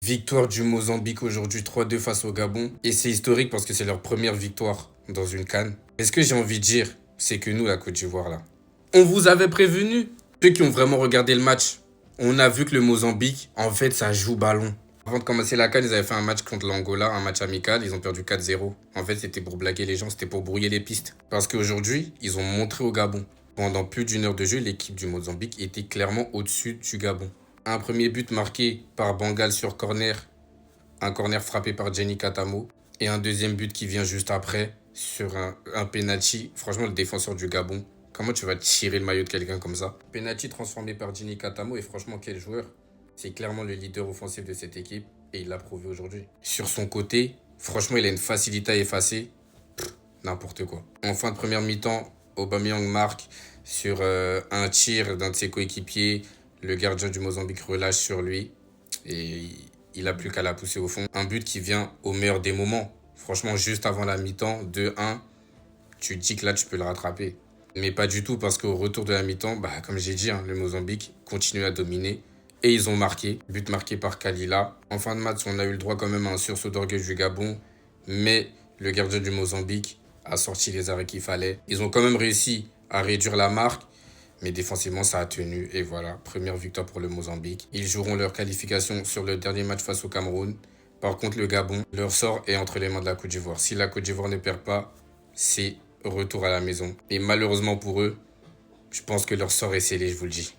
Victoire du Mozambique aujourd'hui 3-2 face au Gabon. Et c'est historique parce que c'est leur première victoire dans une CAN. Et ce que j'ai envie de dire, c'est que nous, la Côte d'Ivoire, là, on vous avait prévenu. Ceux qui ont vraiment regardé le match, on a vu que le Mozambique, en fait, ça joue ballon. Avant de commencer la CAN, ils avaient fait un match contre l'Angola, un match amical, ils ont perdu 4-0. En fait, c'était pour blaguer les gens, c'était pour brouiller les pistes. Parce qu'aujourd'hui, ils ont montré au Gabon. Pendant plus d'une heure de jeu, l'équipe du Mozambique était clairement au-dessus du Gabon. Un premier but marqué par Bangal sur corner, un corner frappé par Jenny Katamo. Et un deuxième but qui vient juste après sur un penalty. Franchement, le défenseur du Gabon, comment tu vas tirer le maillot de quelqu'un comme ça? Penalty transformé par Jenny Katamo et franchement, quel joueur. C'est clairement le leader offensif de cette équipe et il l'a prouvé aujourd'hui. Sur son côté, franchement, il a une facilité à effacer. N'importe quoi. En fin de première mi-temps, Aubameyang marque sur un tir d'un de ses coéquipiers. Le gardien du Mozambique relâche sur lui et il n'a plus qu'à la pousser au fond. Un but qui vient au meilleur des moments. Franchement, juste avant la mi-temps, 2-1, tu te dis que là, tu peux le rattraper. Mais pas du tout parce qu'au retour de la mi-temps, comme j'ai dit, le Mozambique continue à dominer. Et ils ont marqué, but marqué par Kalila. En fin de match, on a eu le droit quand même à un sursaut d'orgueil du Gabon. Mais le gardien du Mozambique a sorti les arrêts qu'il fallait. Ils ont quand même réussi à réduire la marque. Mais défensivement, ça a tenu. Et voilà, première victoire pour le Mozambique. Ils joueront leur qualification sur le dernier match face au Cameroun. Par contre, le Gabon, leur sort est entre les mains de la Côte d'Ivoire. Si la Côte d'Ivoire ne perd pas, c'est retour à la maison. Et malheureusement pour eux, je pense que leur sort est scellé, je vous le dis.